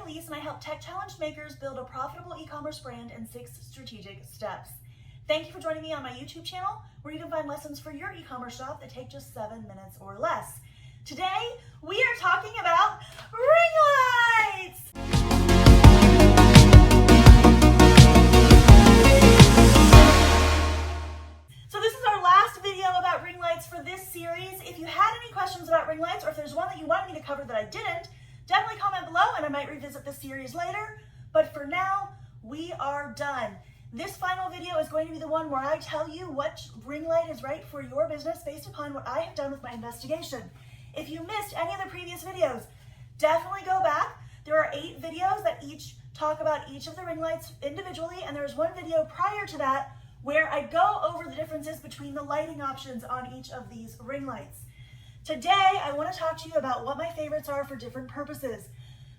Elise, and I help tech challenge makers build a profitable e-commerce brand in 6 strategic steps. Thank you for joining me on my YouTube channel, where you can find lessons for your e-commerce shop that take just 7 minutes or less. Today, we are talking about ring lights! So this is our last video about ring lights for this series. If you had any questions about ring lights, or if there's one that you wanted me to cover that I didn't, definitely comment below and I might revisit this series later. But for now, we are done. This final video is going to be the one where I tell you what ring light is right for your business based upon what I have done with my investigation. If you missed any of the previous videos, definitely go back. There are 8 videos that each talk about each of the ring lights individually, and there's one video prior to that where I go over the differences between the lighting options on each of these ring lights. Today, I want to talk to you about what my favorites are for different purposes.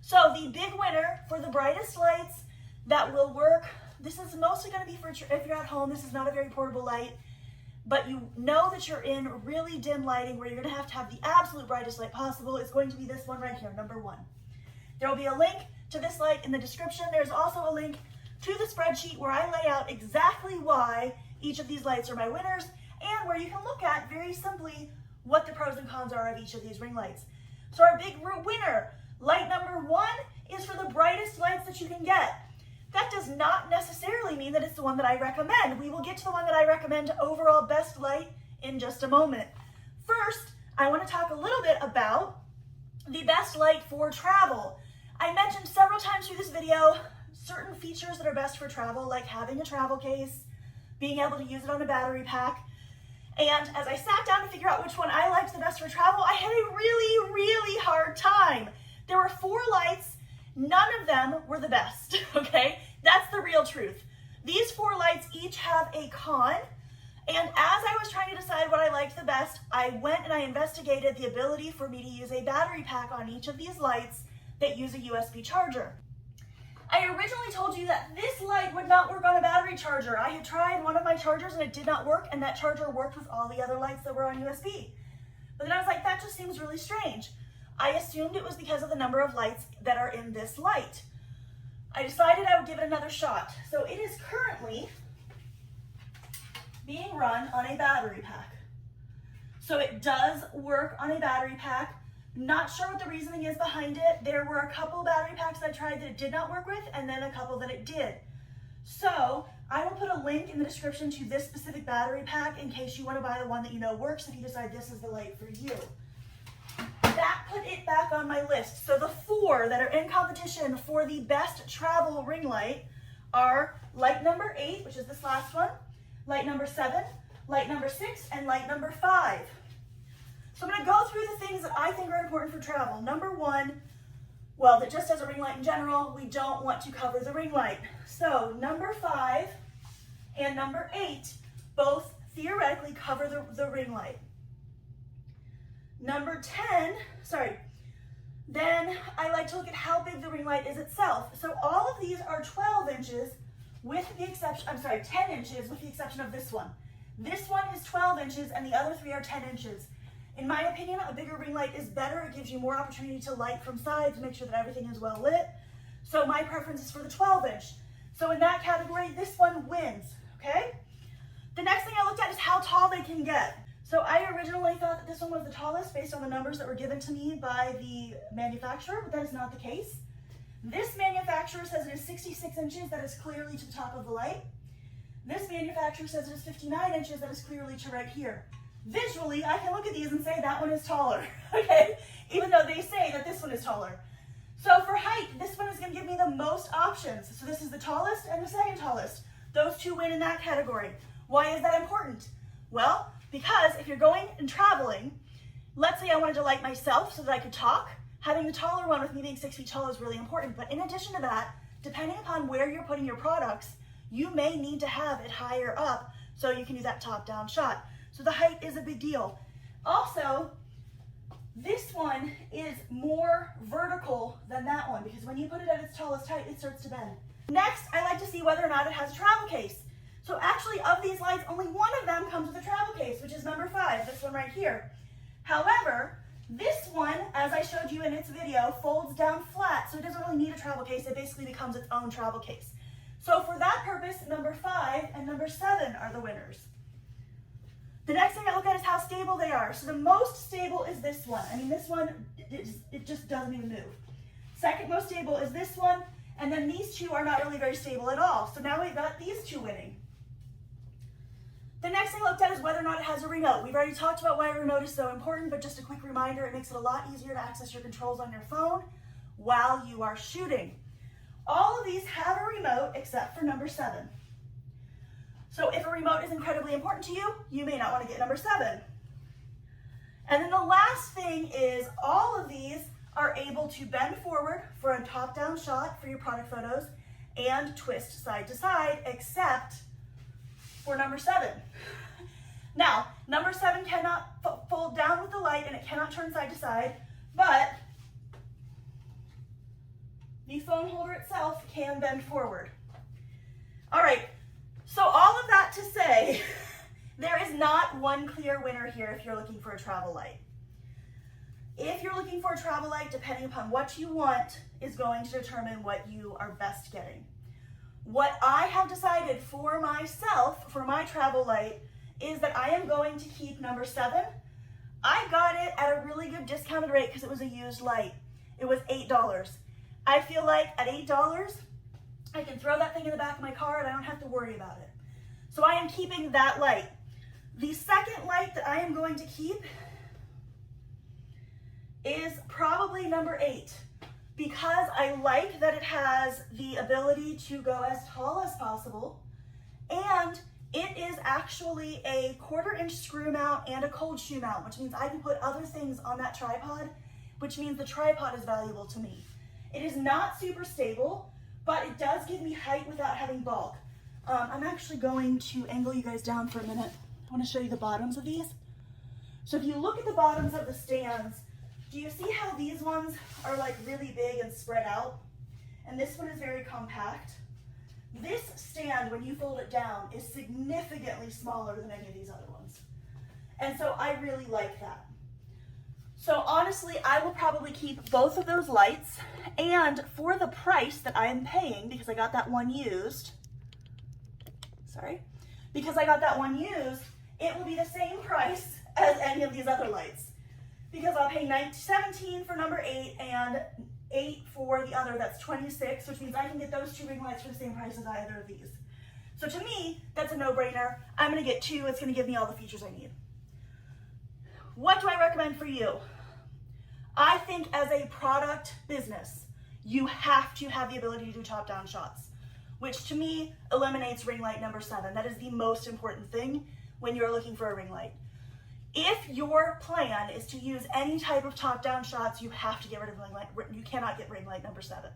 So the big winner for the brightest lights that will work, this is mostly going to be for if you're at home. This is not a very portable light, but you know that you're in really dim lighting where you're going to have the absolute brightest light possible. It's going to be this one right here, number 1. There will be a link to this light in the description. There's also a link to the spreadsheet where I lay out exactly why each of these lights are my winners, and where you can look at very simply what the pros and cons are of each of these ring lights. So our big winner, light number 1, is for the brightest lights that you can get. That does not necessarily mean that it's the one that I recommend. We will get to the one that I recommend overall best light in just a moment. First, I want to talk a little bit about the best light for travel. I mentioned several times through this video certain features that are best for travel, like having a travel case, being able to use it on a battery pack. And as I sat down to figure out which one I liked the best for travel, I had a really hard time. There were 4 lights, none of them were the best, okay? That's the real truth. These 4 lights each have a con, and as I was trying to decide what I liked the best, I went and I investigated the ability for me to use a battery pack on each of these lights that use a USB charger. I originally told you that this light would not work on a battery charger. I had tried one of my chargers and it did not work, and that charger worked with all the other lights that were on USB. But then I was like, that just seems really strange. I assumed it was because of the number of lights that are in this light. I decided I would give it another shot. So it is currently being run on a battery pack. So it does work on a battery pack. Not sure what the reasoning is behind it. There were a couple battery packs I tried that it did not work with, and then a couple that it did. So I will put a link in the description to this specific battery pack in case you want to buy the one that you know works if you decide this is the light for you. That put it back on my list. So the 4 that are in competition for the best travel ring light are light number 8, which is this last one, light number 7, light number 6, and light number 5. So I'm going to go through the things that I think are important for travel. Number 1, well, that just as a ring light in general, we don't want to cover the ring light. So number 5 and number 8 both theoretically cover the ring light. Number 10, then I like to look at how big the ring light is itself. So all of these are 12 inches with the exception, 10 inches with the exception of this one. This one is 12 inches and the other 3 are 10 inches. In my opinion, a bigger ring light is better. It gives you more opportunity to light from sides, make sure that everything is well lit. So my preference is for the 12-inch. So in that category, this one wins, okay? The next thing I looked at is how tall they can get. So I originally thought that this one was the tallest based on the numbers that were given to me by the manufacturer, but that is not the case. This manufacturer says it is 66 inches, that is clearly to the top of the light. This manufacturer says it is 59 inches, that is clearly to right here. Visually, I can look at these and say that one is taller, okay? Even though they say that this one is taller. So for height, this one is going to give me the most options. So this is the tallest and the second tallest. Those 2 win in that category. Why is that important? Well, because if you're going and traveling, let's say I wanted to light myself so that I could talk, having the taller one with me being 6 feet tall is really important. But in addition to that, depending upon where you're putting your products, you may need to have it higher up so you can do that top-down shot. So the height is a big deal. Also, this one is more vertical than that one because when you put it at its tallest height, it starts to bend. Next, I like to see whether or not it has a travel case. So actually, of these lights, only one of them comes with a travel case, which is number 5, this one right here. However, this one, as I showed you in its video, folds down flat, so it doesn't really need a travel case, it basically becomes its own travel case. So for that purpose, number 5 and number 7 are the winners. The next thing I look at is how stable they are. So the most stable is this one. I mean, this one, it just doesn't even move. Second most stable is this one, and then these two are not really very stable at all. So now we've got these two winning. The next thing I looked at is whether or not it has a remote. We've already talked about why a remote is so important, but just a quick reminder, it makes it a lot easier to access your controls on your phone while you are shooting. All of these have a remote except for number 7. So if a remote is incredibly important to you, you may not want to get number 7. And then the last thing is all of these are able to bend forward for a top-down shot for your product photos and twist side to side, except for number 7. Now, number 7 cannot fold down with the light and it cannot turn side to side, but the phone holder itself can bend forward. All right, so all of that to say, there is not one clear winner here if you're looking for a travel light. If you're looking for a travel light, depending upon what you want, is going to determine what you are best getting. What I have decided for myself, for my travel light, is that I am going to keep number 7. I got it at a really good discounted rate because it was a used light. It was $8. I feel like at $8, I can throw that thing in the back of my car and I don't have to worry about it. So I am keeping that light. The second light that I am going to keep is probably number 8, because I like that it has the ability to go as tall as possible, and it is actually a 1/4-inch screw mount and a cold shoe mount, which means I can put other things on that tripod, which means the tripod is valuable to me. It is not super stable, but it does give me height without having bulk. I'm actually going to angle you guys down for a minute. I want to show you the bottoms of these. So if you look at the bottoms of the stands, do you see how these ones are like really big and spread out? And this one is very compact. This stand, when you fold it down, is significantly smaller than any of these other ones. And so I really like that. So honestly, I will probably keep both of those lights, and for the price that I am paying, because I got that one used, it will be the same price as any of these other lights, because I'll pay $17 for number 8 and $8 for the other. That's $26, which means I can get those 2 ring lights for the same price as either of these. So to me, that's a no-brainer. I'm going to get 2. It's going to give me all the features I need. What do I recommend for you? I think as a product business, you have to have the ability to do top-down shots, which to me eliminates ring light number 7. That is the most important thing when you're looking for a ring light. If your plan is to use any type of top-down shots, you have to get rid of ring light. You cannot get ring light number 7.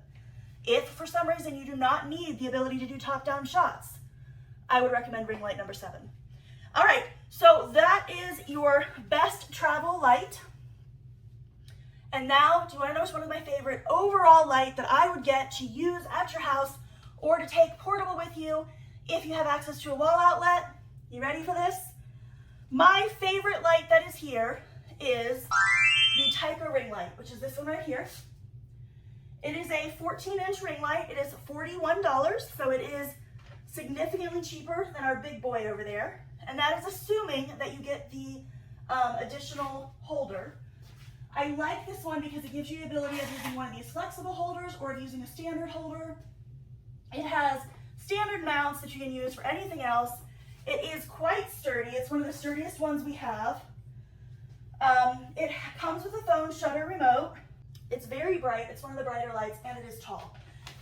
If for some reason you do not need the ability to do top-down shots, I would recommend ring light number 7. All right, so that is your best travel light. And now, do you want to know which one is my favorite overall light that I would get to use at your house or to take portable with you if you have access to a wall outlet? You ready for this? My favorite light that is here is the Tyco ring light, which is this one right here. It is a 14-inch ring light. It is $41, so it is significantly cheaper than our big boy over there. And that is assuming that you get the additional holder. I like this one because it gives you the ability of using one of these flexible holders or of using a standard holder. It has standard mounts that you can use for anything else. It is quite sturdy. It's one of the sturdiest ones we have. It comes with a phone shutter remote. It's very bright. It's one of the brighter lights, and it is tall.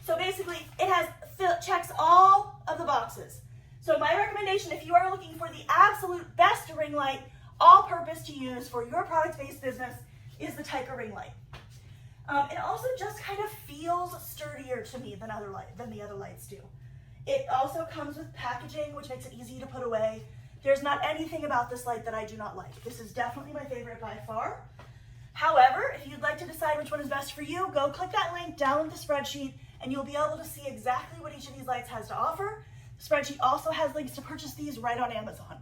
So basically, it checks all of the boxes. So my recommendation, if you are looking for the absolute best ring light, all-purpose to use for your product-based business, is the Tyco ring light. It also just kind of feels sturdier to me than the other lights do. It also comes with packaging, which makes it easy to put away. There's not anything about this light that I do not like. This is definitely my favorite by far. However, if you'd like to decide which one is best for you, go click that link down in the spreadsheet and you'll be able to see exactly what each of these lights has to offer. The spreadsheet also has links to purchase these right on Amazon.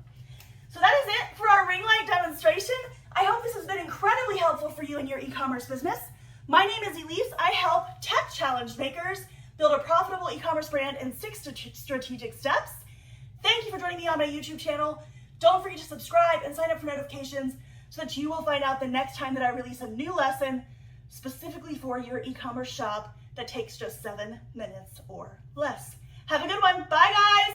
So that is it for our ring light demonstration. I hope this has been incredibly helpful for you in your e-commerce business. My name is Elise. I help tech challenge makers build a profitable e-commerce brand in 6 strategic steps. Thank you for joining me on my YouTube channel. Don't forget to subscribe and sign up for notifications so that you will find out the next time that I release a new lesson specifically for your e-commerce shop that takes just 7 minutes or less. Have a good one. Bye, guys.